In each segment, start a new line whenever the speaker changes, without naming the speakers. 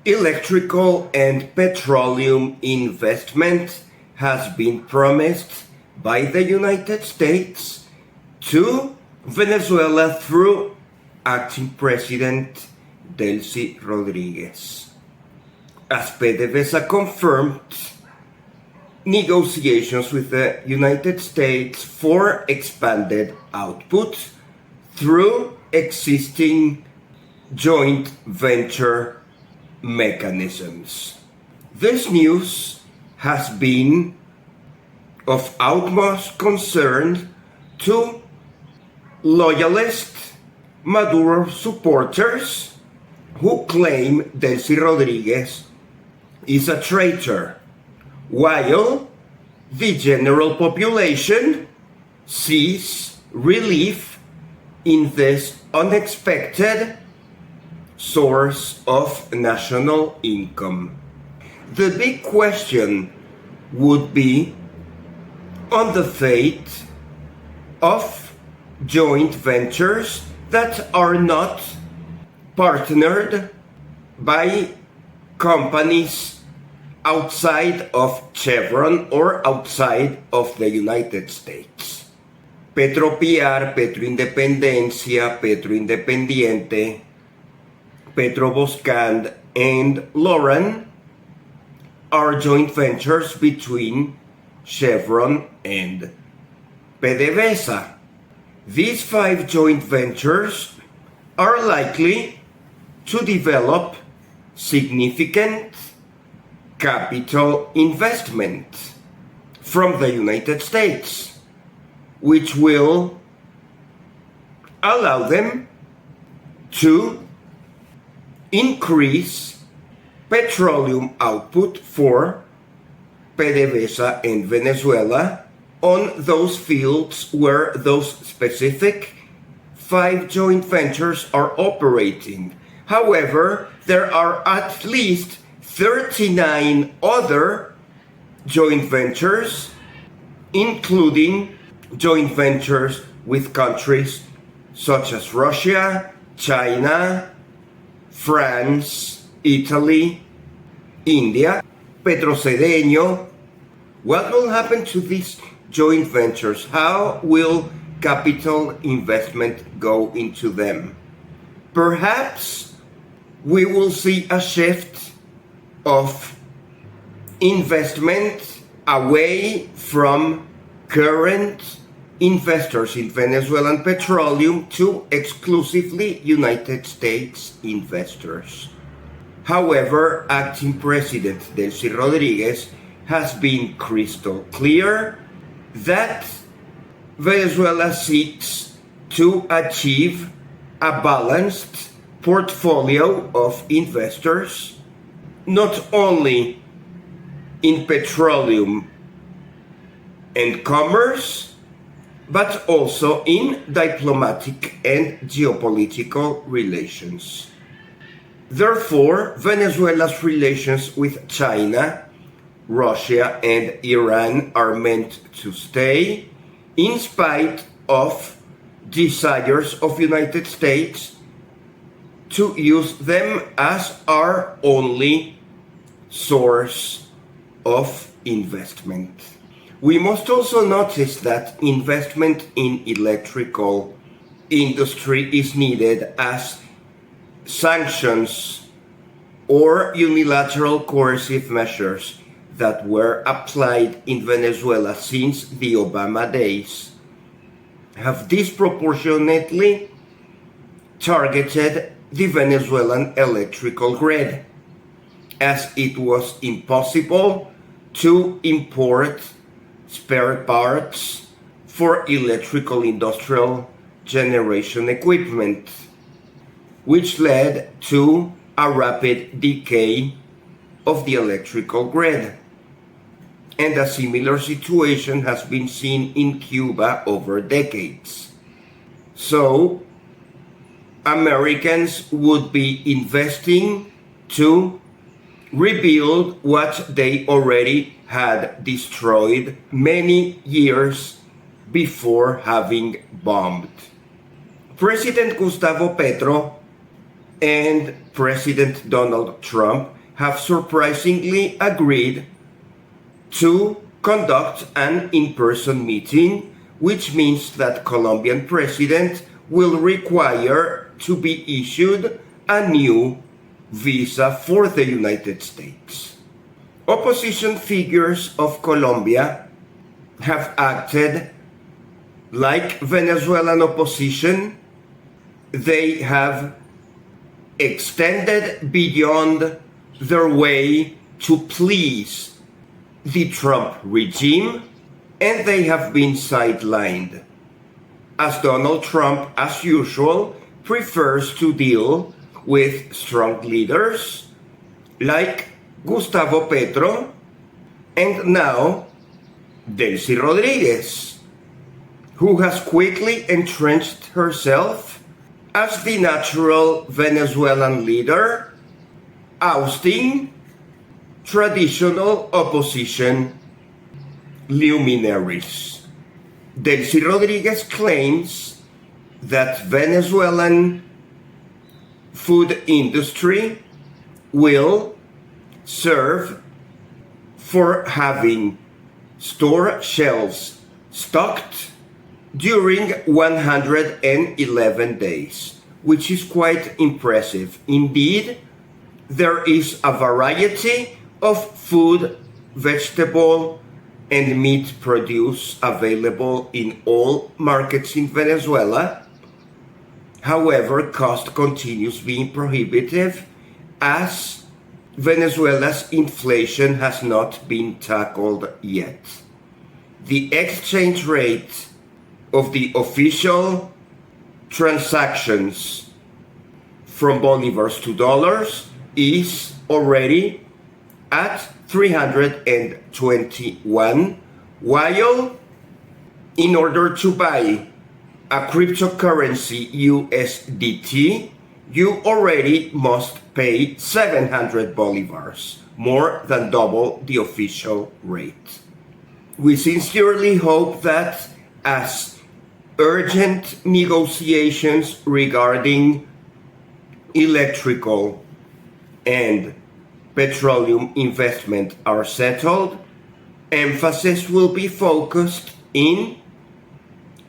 Electrical and petroleum investment has been promised by the United States to Venezuela through acting President Delcy Rodríguez. As PDVSA confirmed, negotiations with the United States for expanded output through existing joint venture mechanisms. This news has been of utmost concern to loyalist Maduro supporters who claim Delcy Rodríguez is a traitor, while the general population sees relief in this unexpected source of national income. The big question would be on the fate of joint ventures that are not partnered by companies outside of Chevron or outside of the United States. Petropiar, Petroindependencia, Petroindependiente, Petroboscand, and Loran are joint ventures between Chevron and PDVSA. These 5 joint ventures are likely to develop significant capital investment from the United States, which will allow them to increase petroleum output for PDVSA and Venezuela on those fields where those specific 5 joint ventures are operating. However, there are at least 39 other joint ventures, including joint ventures with countries such as Russia, China, France, Italy, India, Petrocedeño. What will happen to these joint ventures? How will capital investment go into them? Perhaps we will see a shift of investment away from current investors in Venezuelan petroleum to exclusively United States investors. However, acting President Delcy Rodríguez has been crystal clear that Venezuela seeks to achieve a balanced portfolio of investors, not only in petroleum and commerce, but also in diplomatic and geopolitical relations. Therefore, Venezuela's relations with China, Russia, and Iran are meant to stay, in spite of desires of United States to use them as our only source of investment. We must also notice that investment in electrical industry is needed, as sanctions or unilateral coercive measures that were applied in Venezuela since the Obama days have disproportionately targeted the Venezuelan electrical grid, as it was impossible to import spare parts for electrical industrial generation equipment, which led to a rapid decay of the electrical grid. And a similar situation has been seen in Cuba over decades. So, Americans would be investing to rebuild what they already had destroyed many years before having bombed. President Gustavo Petro and President Donald Trump have surprisingly agreed to conduct an in-person meeting, which means that Colombian president will require to be issued a new visa for the United States. Opposition figures of Colombia have acted like Venezuelan opposition. They have extended beyond their way to please the Trump regime, and they have been sidelined, as Donald Trump, as usual, prefers to deal with strong leaders like Gustavo Petro and now Delcy Rodríguez, who has quickly entrenched herself as the natural Venezuelan leader, ousting traditional opposition luminaries. Delcy Rodríguez claims that Venezuelan food industry will serve for having store shelves stocked during 111 days, which is quite impressive. Indeed, there is a variety of food, vegetable, and meat produce available in all markets in Venezuela. However, cost continues being prohibitive as Venezuela's inflation has not been tackled yet. The exchange rate of the official transactions from bolivars to dollars is already at 321, while in order to buy a cryptocurrency USDT, you already must pay 700 bolivars, more than double the official rate. We sincerely hope that as urgent negotiations regarding electrical and petroleum investment are settled, emphasis will be focused in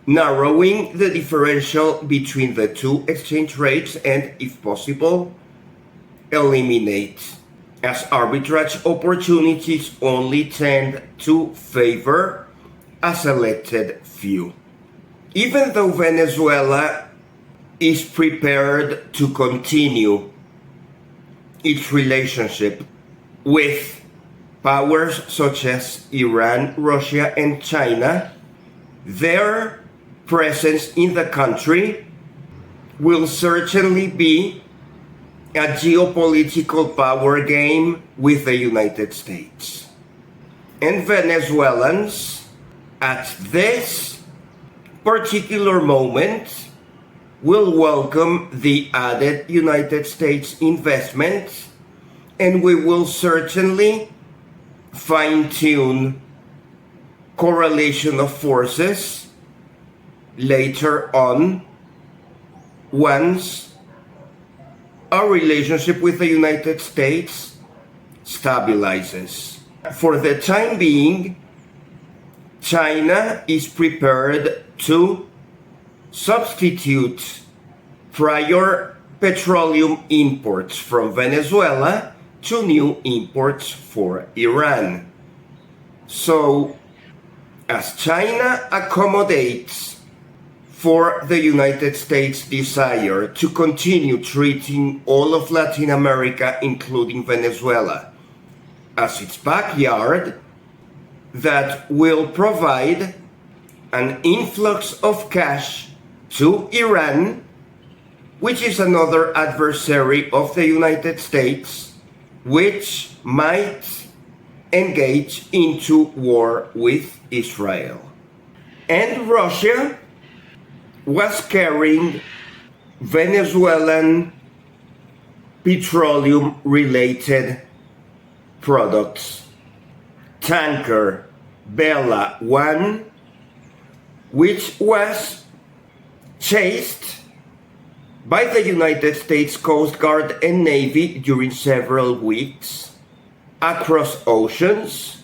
narrowing the differential between the two exchange rates and, if possible, eliminate, as arbitrage opportunities only tend to favor a selected few. Even though Venezuela is prepared to continue its relationship with powers such as Iran, Russia, and China, their presence in the country will certainly be a geopolitical power game with the United States. And Venezuelans, at this particular moment, will welcome the added United States investment, and we will certainly fine-tune correlation of forces later on once our relationship with the United States stabilizes. For the time being, China is prepared to substitute prior petroleum imports from Venezuela to new imports for Iran. So, as China accommodates for the United States' desire to continue treating all of Latin America, including Venezuela, as its backyard, that will provide an influx of cash to Iran, which is another adversary of the United States, which might engage into war with Israel. And Russia was carrying Venezuelan petroleum-related products. Tanker Bella 1, which was chased by the United States Coast Guard and Navy during several weeks across oceans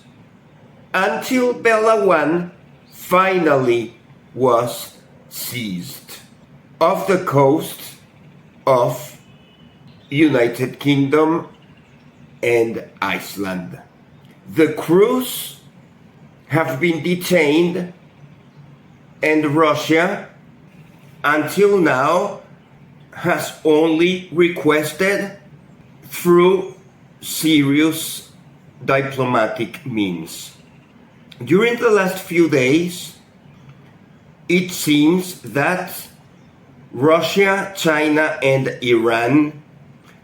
until Bella 1 finally was seized off the coast of United Kingdom and Iceland. The crews have been detained, and Russia until now has only requested through serious diplomatic means. During the last few days, it seems that Russia, China, and Iran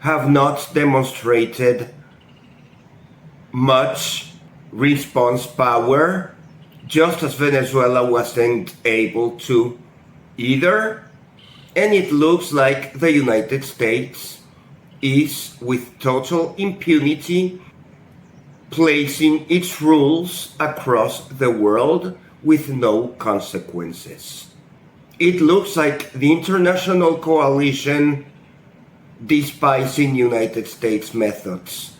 have not demonstrated much response power, just as Venezuela wasn't able to either. And it looks like the United States is, with total impunity, placing its rules across the world with no consequences. It looks like the international coalition, despising United States methods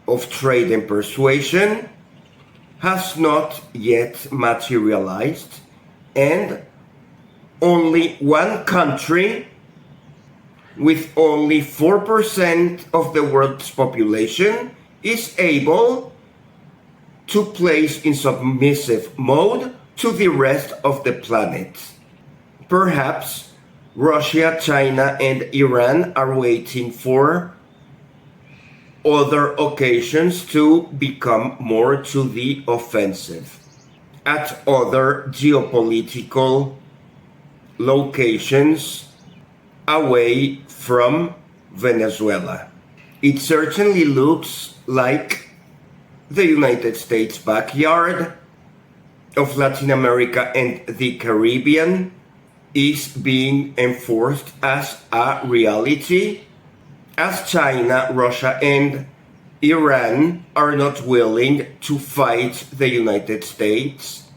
of trade and persuasion, has not yet materialized, and only one country with only 4% of the world's population is able to place in submissive mode to the rest of the planet. Perhaps Russia, China, and Iran are waiting for other occasions to become more to the offensive at other geopolitical locations away from Venezuela. It certainly looks like the United States' backyard of Latin America and the Caribbean is being enforced as a reality, as China, Russia, and Iran are not willing to fight the United States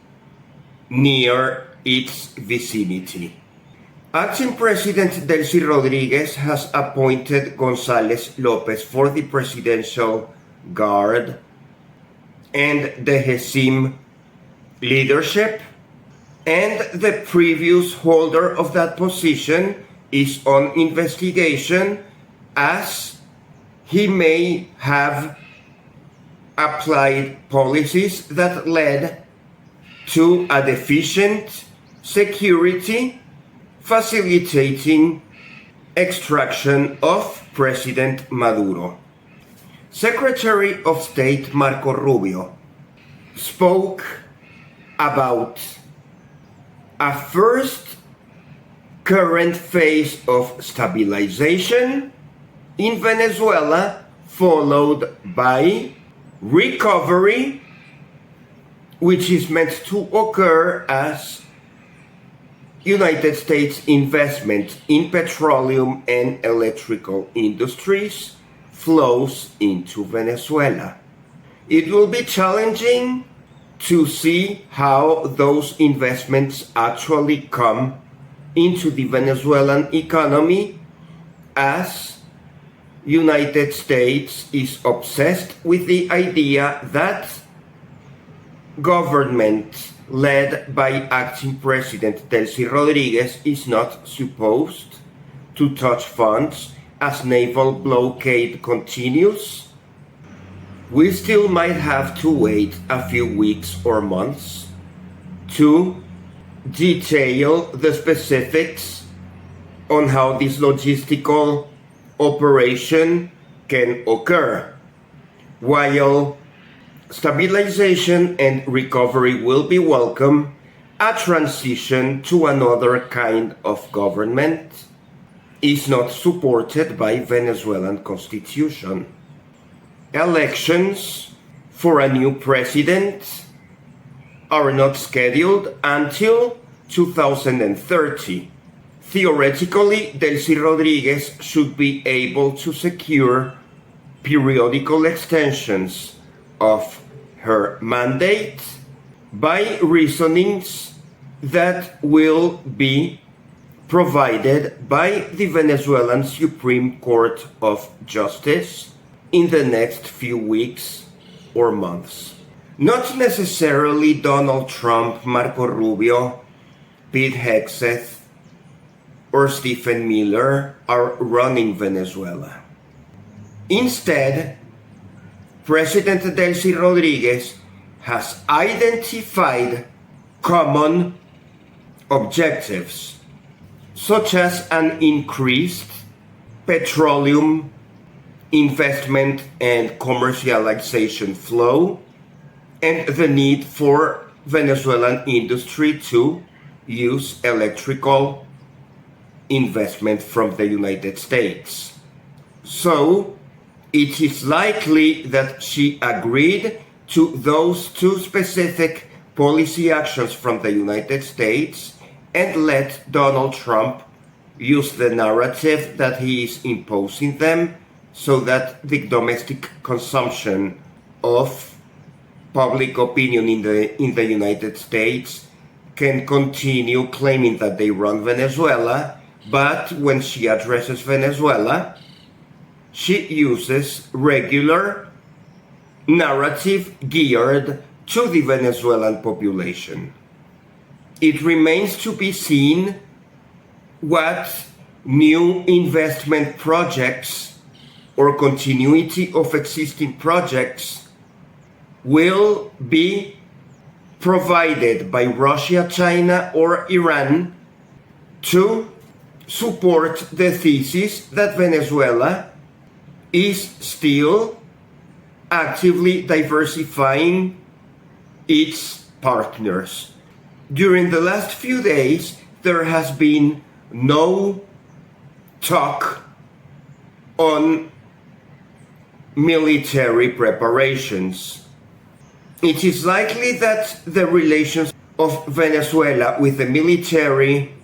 near its vicinity. Acting President Delcy Rodríguez has appointed González López for the Presidential Guard and the GESIM leadership, and the previous holder of that position is on investigation as he may have applied policies that led to a deficient security, facilitating extraction of President Maduro. Secretary of State Marco Rubio spoke about a first current phase of stabilization in Venezuela, followed by recovery, which is meant to occur as United States investment in petroleum and electrical industries flows into Venezuela. It will be challenging to see how those investments actually come into the Venezuelan economy, as United States is obsessed with the idea that government led by acting President Delcy Rodríguez is not supposed to touch funds as naval blockade continues. We still might have to wait a few weeks or months to detail the specifics on how this logistical operation can occur. While stabilization and recovery will be welcome, a transition to another kind of government is not supported by Venezuelan constitution. Elections for a new president are not scheduled until 2030. Theoretically, Delcy Rodríguez should be able to secure periodical extensions of her mandate by reasonings that will be provided by the Venezuelan Supreme Court of Justice in the next few weeks or months. Not necessarily Donald Trump, Marco Rubio, Pete Hegseth, or Stephen Miller are running Venezuela. Instead, President Delcy Rodríguez has identified common objectives, such as an increased petroleum investment and commercialization flow, and the need for Venezuelan industry to use electrical investment from the United States. So, it is likely that she agreed to those two specific policy actions from the United States and let Donald Trump use the narrative that he is imposing them so that the domestic consumption of public opinion in the United States can continue claiming that they run Venezuela, but when she addresses Venezuela, she uses regular narrative geared to the Venezuelan population. It remains to be seen what new investment projects or continuity of existing projects will be provided by Russia, China, or Iran to support the thesis that Venezuela is still actively diversifying its partners. During the last few days, there has been no talk on military preparations. It is likely that the relations of Venezuela with the military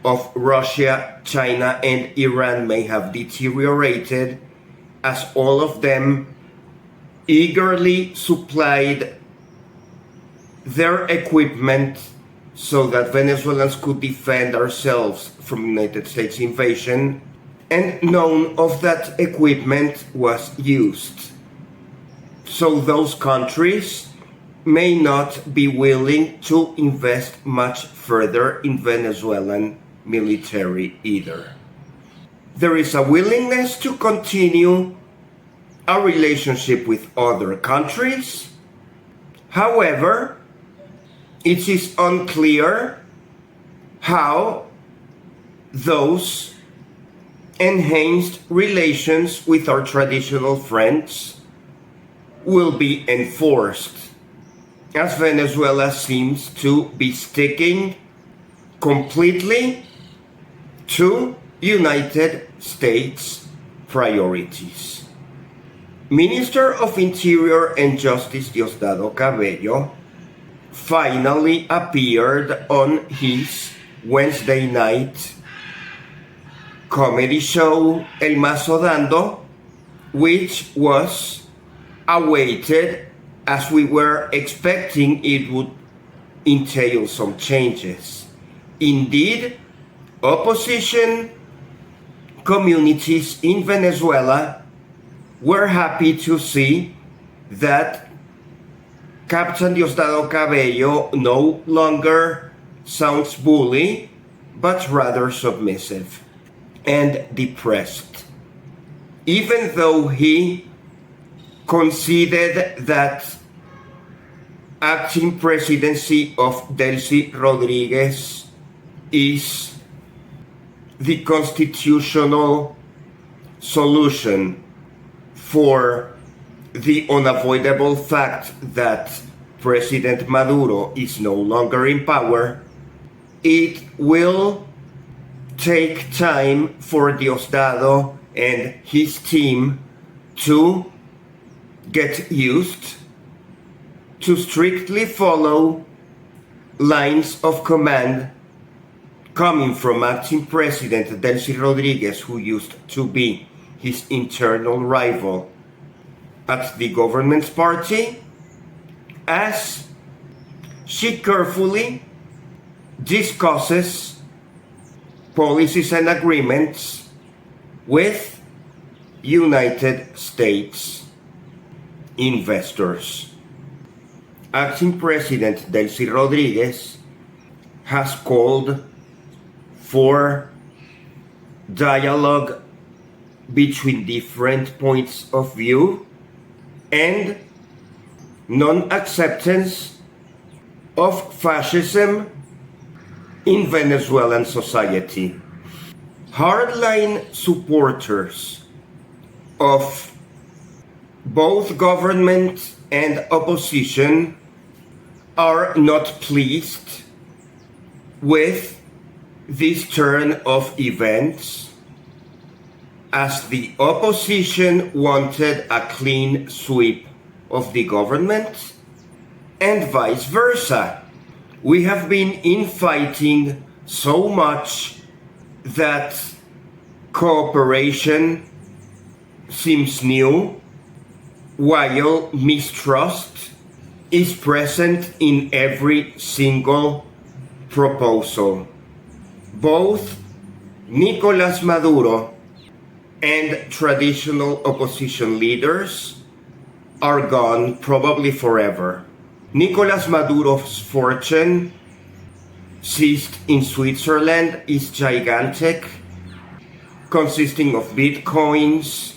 of Russia, China, and Iran may have deteriorated as all of them eagerly supplied their equipment so that Venezuelans could defend ourselves from United States invasion, and none of that equipment was used. So those countries may not be willing to invest much further in Venezuelan military either. There is a willingness to continue a relationship with other countries. However, it is unclear how those enhanced relations with our traditional friends will be enforced, as Venezuela seems to be sticking completely to United States priorities. Minister of Interior and Justice Diosdado Cabello finally appeared on his Wednesday night comedy show El Mazo Dando, which was awaited as we were expecting it would entail some changes. Indeed, opposition communities in Venezuela were happy to see that Captain Diosdado Cabello no longer sounds bully, but rather submissive and depressed. Even though he conceded that acting presidency of Delcy Rodríguez is the constitutional solution for the unavoidable fact that President Maduro is no longer in power, it will take time for Diosdado and his team to get used to strictly follow lines of command coming from acting President Delcy Rodríguez, who used to be his internal rival at the government's party, as she carefully discusses policies and agreements with United States investors. Acting President Delcy Rodríguez has called for dialogue between different points of view and non-acceptance of fascism in Venezuelan society. Hardline supporters of both government and opposition are not pleased with this turn of events, as the opposition wanted a clean sweep of the government and vice versa. We have been infighting so much that cooperation seems new, while mistrust is present in every single proposal. Both Nicolás Maduro and traditional opposition leaders are gone, probably forever. Nicolás Maduro's fortune, seized in Switzerland, is gigantic, consisting of bitcoins,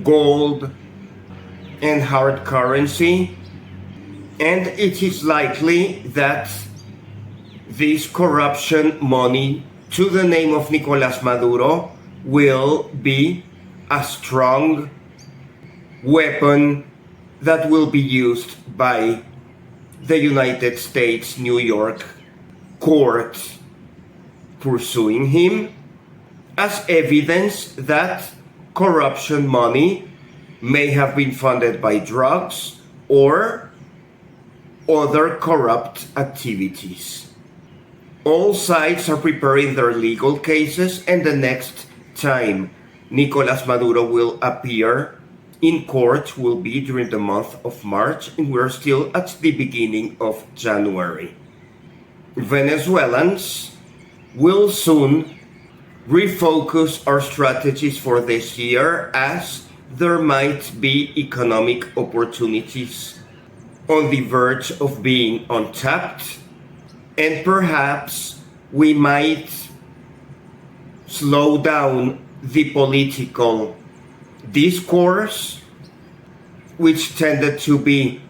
gold, and hard currency, and it is likely that this corruption money to the name of Nicolás Maduro will be a strong weapon that will be used by the United States New York court pursuing him as evidence that corruption money may have been funded by drugs or other corrupt activities. All sides are preparing their legal cases, and the next time Nicolás Maduro will appear in court will be during the month of March, and we're still at the beginning of January. Venezuelans will soon refocus our strategies for this year, as there might be economic opportunities on the verge of being untapped, and perhaps we might slow down the political discourse, which tended to be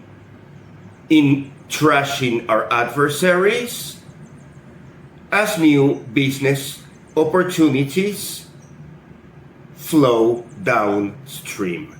in trashing our adversaries, as new business opportunities flow downstream.